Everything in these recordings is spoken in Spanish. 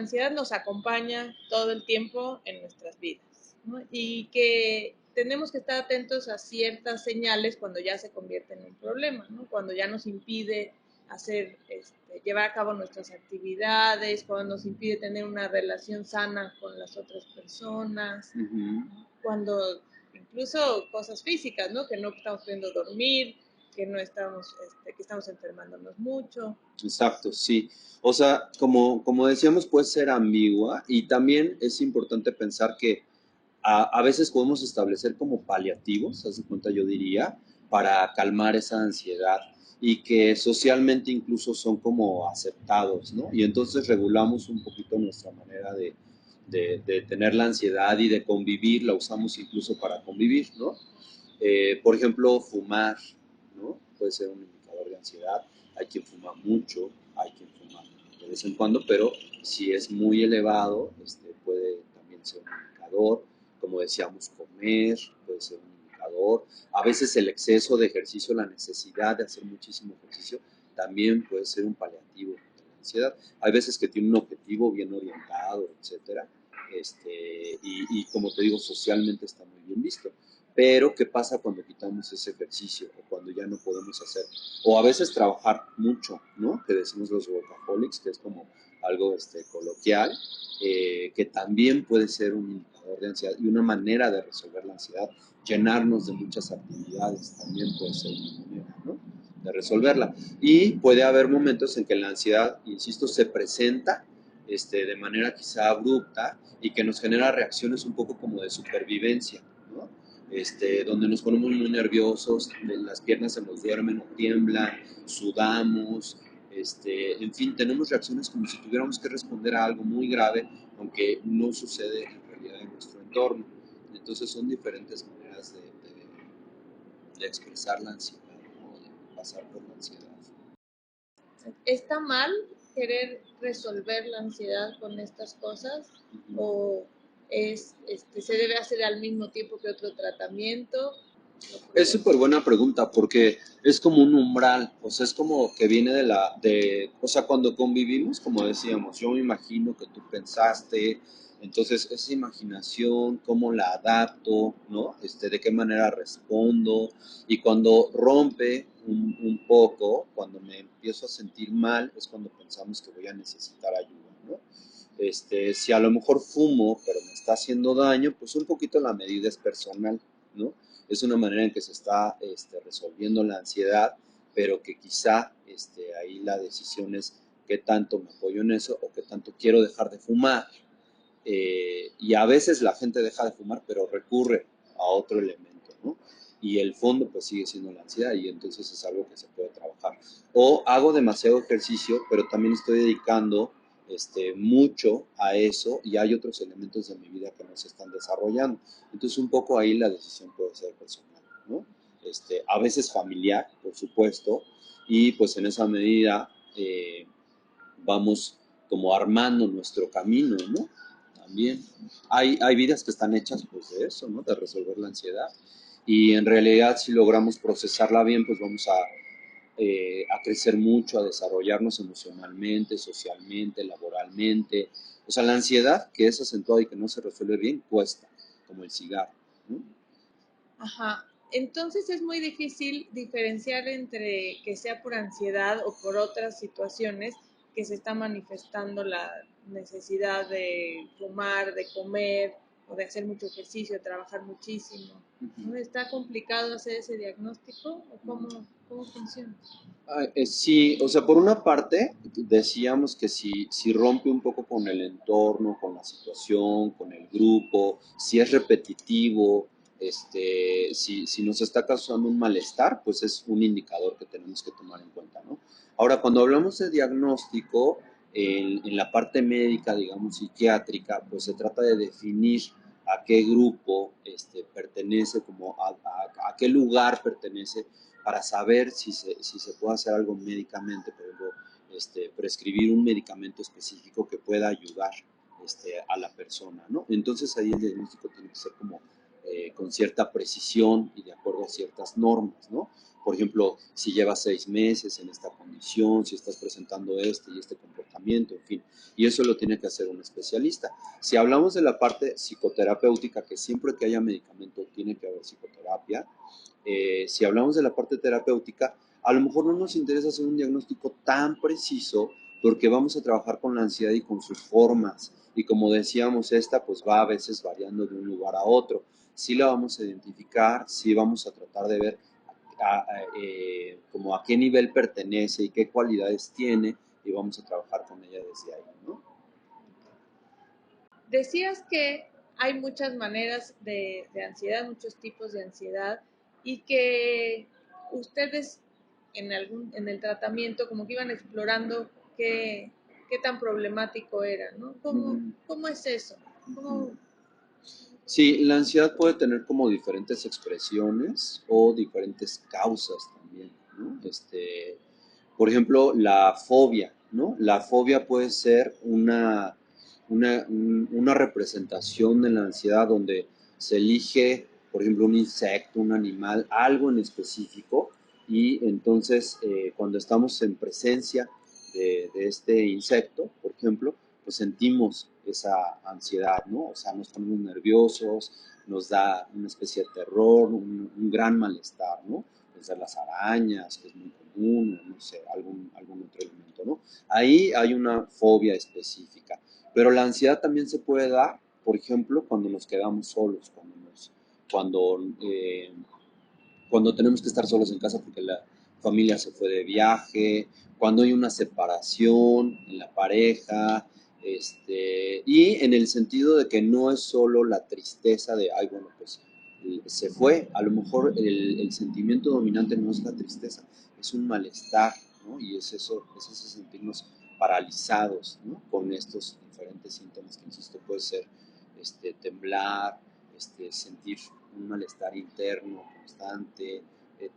ansiedad nos acompaña todo el tiempo en nuestras vidas, ¿no? Y que tenemos que estar atentos a ciertas señales cuando ya se convierte en un problema, ¿no? Cuando ya nos impide hacer, llevar a cabo nuestras actividades, cuando nos impide tener una relación sana con las otras personas, Ujú. cuando incluso cosas físicas, ¿no? Que no estamos pudiendo dormir, que no estamos, que estamos enfermándonos mucho. Exacto, sí. O sea, como decíamos, puede ser ambigua y también es importante pensar que a veces podemos establecer como paliativos, haz de cuenta yo diría, para calmar esa ansiedad y que socialmente incluso son como aceptados, ¿no? Y entonces regulamos un poquito nuestra manera de tener la ansiedad y de convivir, la usamos incluso para convivir, ¿no? Por ejemplo, fumar, ¿no? Puede ser un indicador de ansiedad. Hay quien fuma mucho, hay quien fuma de vez en cuando, pero si es muy elevado, puede también ser un indicador. Como decíamos, comer puede ser un indicador. A veces el exceso de ejercicio, la necesidad de hacer muchísimo ejercicio, también puede ser un paliativo de la ansiedad. Hay veces que tiene un objetivo bien orientado, etcétera. Y como te digo, socialmente está muy bien visto. Pero, ¿qué pasa cuando quitamos ese ejercicio o cuando ya no podemos hacer? O a veces trabajar mucho, ¿no? Que decimos los workaholics, que es como algo coloquial, que también puede ser un indicador de ansiedad y una manera de resolver la ansiedad. Llenarnos de muchas actividades también puede ser una manera, ¿no? De resolverla. Y puede haber momentos en que la ansiedad, insisto, se presenta de manera quizá abrupta y que nos genera reacciones un poco como de supervivencia, ¿no? Donde nos ponemos muy nerviosos, las piernas se nos duermen o tiemblan, sudamos, en fin, tenemos reacciones como si tuviéramos que responder a algo muy grave, aunque no sucede en realidad en nuestro entorno. Entonces son diferentes maneras de expresar la ansiedad, ¿no? De pasar por la ansiedad. ¿Está mal querer resolver la ansiedad con estas cosas Uh-huh. o se debe hacer al mismo tiempo que otro tratamiento? Es súper buena pregunta porque es como un umbral, o sea, es como que viene o sea, cuando convivimos, como decíamos, yo me imagino que tú pensaste, entonces esa imaginación, cómo la adapto, ¿no? De qué manera respondo, y cuando rompe un poco, cuando me empiezo a sentir mal, es cuando pensamos que voy a necesitar ayuda, ¿no? Si a lo mejor fumo, pero me está haciendo daño, pues un poquito la medida es personal, ¿no? Es una manera en que se está resolviendo la ansiedad, pero que quizá ahí la decisión es qué tanto me apoyo en eso o qué tanto quiero dejar de fumar. Y a veces la gente deja de fumar, pero recurre a otro elemento, ¿no? Y el fondo pues sigue siendo la ansiedad y entonces es algo que se puede trabajar. O hago demasiado ejercicio, pero también estoy dedicando mucho a eso y hay otros elementos de mi vida que no se están desarrollando. Entonces un poco ahí la decisión puede ser personal, ¿no? A veces familiar, por supuesto, y pues en esa medida vamos como armando nuestro camino, ¿no? También hay vidas que están hechas pues de eso, ¿no? De resolver la ansiedad. Y en realidad si logramos procesarla bien, pues vamos a crecer mucho, a desarrollarnos emocionalmente, socialmente, laboralmente. O sea, la ansiedad que es acentuada y que no se resuelve bien cuesta, como el cigarro, ¿no? Ajá. Entonces es muy difícil diferenciar entre que sea por ansiedad o por otras situaciones que se está manifestando la necesidad de fumar, de comer o de hacer mucho ejercicio, de trabajar muchísimo. Uh-huh. ¿No? ¿Está complicado hacer ese diagnóstico o cómo funciona? Sí, o sea, por una parte decíamos que si rompe un poco con el entorno, con la situación, con el grupo, si es repetitivo, si nos está causando un malestar, pues es un indicador que tenemos que tomar en cuenta, ¿no? Ahora, cuando hablamos de diagnóstico, en la parte médica, digamos, psiquiátrica, pues se trata de definir a qué grupo pertenece, como a qué lugar pertenece para saber si se puede hacer algo médicamente, por ejemplo, prescribir un medicamento específico que pueda ayudar a la persona, ¿no? Entonces ahí el diagnóstico tiene que ser como con cierta precisión y de acuerdo a ciertas normas, ¿no? Por ejemplo, si llevas 6 meses en esta condición, si estás presentando este y este comportamiento, en fin, y eso lo tiene que hacer un especialista. Si hablamos de la parte psicoterapéutica, que siempre que haya medicamento tiene que haber psicoterapia, si hablamos de la parte terapéutica, a lo mejor no nos interesa hacer un diagnóstico tan preciso porque vamos a trabajar con la ansiedad y con sus formas. Y como decíamos, esta pues va a veces variando de un lugar a otro. Sí la vamos a identificar, sí vamos a tratar de ver como a qué nivel pertenece y qué cualidades tiene y vamos a trabajar con ella desde ahí, ¿no? Decías que hay muchas maneras de ansiedad, muchos tipos de ansiedad, y que ustedes en el tratamiento como que iban explorando qué tan problemático era, ¿no? Uh -huh. ¿Cómo es eso? Uh -huh. ¿Cómo? Sí, la ansiedad puede tener como diferentes expresiones o diferentes causas también, ¿no? Por ejemplo, la fobia, ¿no? La fobia puede ser una representación de la ansiedad donde se elige, por ejemplo, un insecto, un animal, algo en específico, y entonces cuando estamos en presencia de este insecto, por ejemplo, pues sentimos esa ansiedad, ¿no? O sea, nos ponemos nerviosos, nos da una especie de terror, un gran malestar, ¿no? Desde las arañas, que es muy común, no sé, algún otro elemento, ¿no? Ahí hay una fobia específica. Pero la ansiedad también se puede dar, por ejemplo, cuando nos quedamos solos, cuando, eh, cuando tenemos que estar solos en casa porque la familia se fue de viaje, cuando hay una separación en la pareja, y en el sentido de que no es solo la tristeza de, ay, bueno, pues se fue, a lo mejor el sentimiento dominante no es la tristeza, es un malestar, ¿no? Y es eso, es ese sentirnos paralizados, ¿no? Con estos diferentes síntomas que, insisto, puede ser temblar, sentir un malestar interno constante,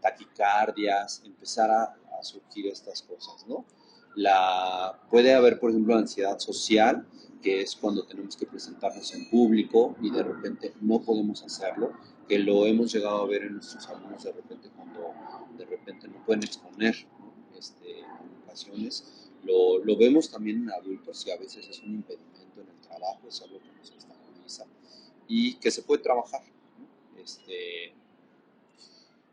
taquicardias, empezar a surgir estas cosas, ¿no? Puede haber, por ejemplo, ansiedad social, que es cuando tenemos que presentarnos en público y de repente no podemos hacerlo, que lo hemos llegado a ver en nuestros alumnos de repente cuando de repente no pueden exponer, ¿no? En ocasiones. Lo vemos también en adultos y a veces es un impedimento en el trabajo, es algo que nos obstaculiza y que se puede trabajar, ¿no?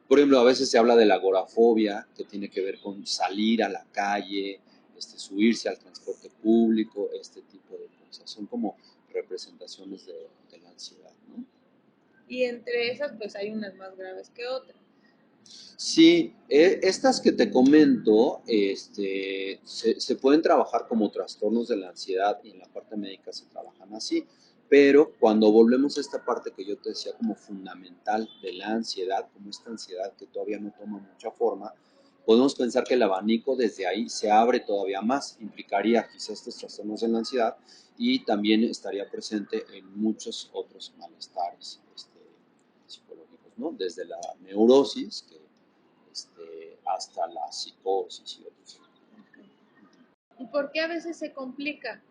Por ejemplo, a veces se habla de la agorafobia, que tiene que ver con salir a la calle, subirse al transporte público, este tipo de cosas. Son como representaciones de la ansiedad, ¿no? Y entre esas, pues hay unas más graves que otras. Sí, estas que te comento, se pueden trabajar como trastornos de la ansiedad y en la parte médica se trabajan así, pero cuando volvemos a esta parte que yo te decía como fundamental de la ansiedad, como esta ansiedad que todavía no toma mucha forma, podemos pensar que el abanico desde ahí se abre todavía más, implicaría quizás estos trastornos de la ansiedad y también estaría presente en muchos otros malestares psicológicos, ¿no? Desde la neurosis, hasta la psicosis y otros. ¿Y por qué a veces se complica?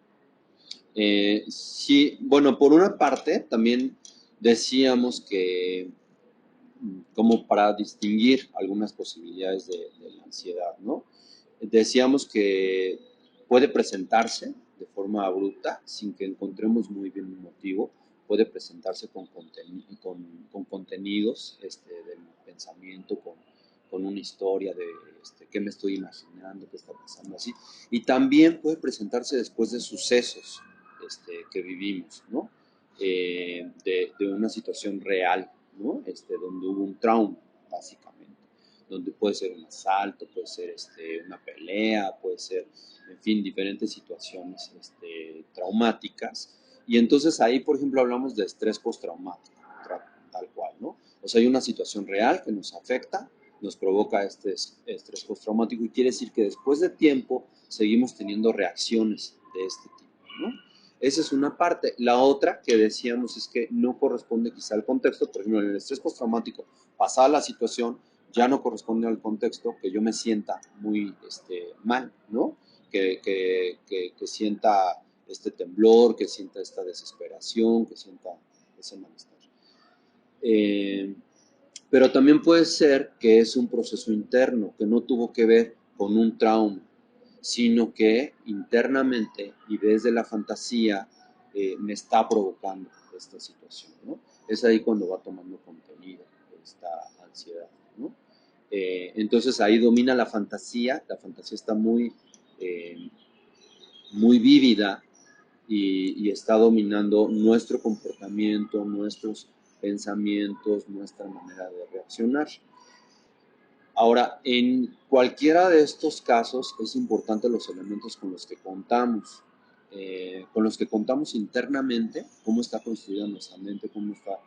Sí, bueno, por una parte también decíamos que como para distinguir algunas posibilidades de la ansiedad, ¿no? Decíamos que puede presentarse de forma abrupta sin que encontremos muy bien un motivo, puede presentarse con contenidos del pensamiento, con una historia de qué me estoy imaginando, qué está pasando así, y también puede presentarse después de sucesos que vivimos, ¿no? De una situación real, ¿no? Donde hubo un trauma, básicamente, donde puede ser un asalto, puede ser una pelea, puede ser, en fin, diferentes situaciones traumáticas. Y entonces ahí, por ejemplo, hablamos de estrés postraumático, tal cual, ¿no? O sea, hay una situación real que nos afecta, nos provoca este estrés postraumático y quiere decir que después de tiempo seguimos teniendo reacciones de este tipo, ¿no? Esa es una parte. La otra que decíamos es que no corresponde quizá al contexto. Por ejemplo, en el estrés postraumático, pasada la situación, ya no corresponde al contexto que yo me sienta muy mal, ¿no? Que sienta este temblor, que sienta esta desesperación, que sienta ese malestar. Eh, pero también puede ser que es un proceso interno, que no tuvo que ver con un trauma, sino que internamente y desde la fantasía me está provocando esta situación, ¿no? Es ahí cuando va tomando contenido esta ansiedad, ¿no? Entonces ahí domina la fantasía está eh, muy vívida y está dominando nuestro comportamiento, nuestros pensamientos, nuestra manera de reaccionar. Ahora, en cualquiera de estos casos es importante los elementos con los que contamos internamente, cómo está construida nuestra mente, cómo está,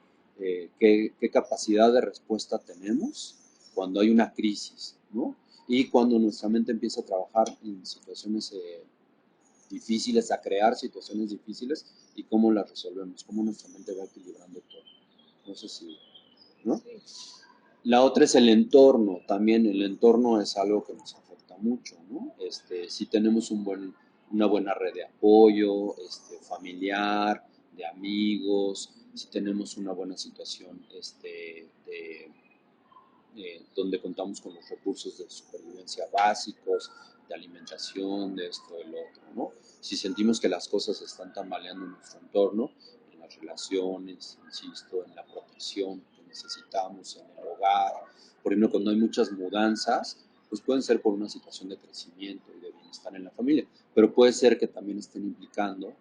qué capacidad de respuesta tenemos cuando hay una crisis, ¿no? Y cuando nuestra mente empieza a trabajar en situaciones difíciles, a crear situaciones difíciles y cómo las resolvemos, cómo nuestra mente va equilibrando todo. No sé si, ¿no? Sí. La otra es el entorno, también el entorno es algo que nos afecta mucho, ¿no? Si tenemos una buena red de apoyo, familiar, de amigos, si tenemos una buena situación donde contamos con los recursos de supervivencia básicos, de alimentación, de esto, del otro, ¿no? Si sentimos que las cosas están tambaleando en nuestro entorno, en las relaciones, insisto, en la protección que necesitamos, en el hogar, por ejemplo, cuando hay muchas mudanzas, pues pueden ser por una situación de crecimiento y de bienestar en la familia, pero puede ser que también estén implicando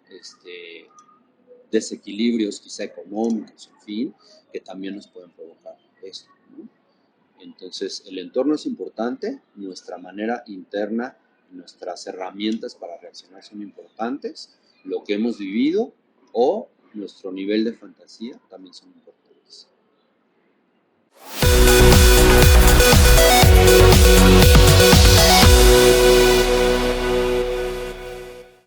desequilibrios quizá económicos, en fin, que también nos pueden provocar esto, ¿no? Entonces, el entorno es importante, nuestra manera interna, nuestras herramientas para reaccionar son importantes, lo que hemos vivido o nuestro nivel de fantasía también son importantes.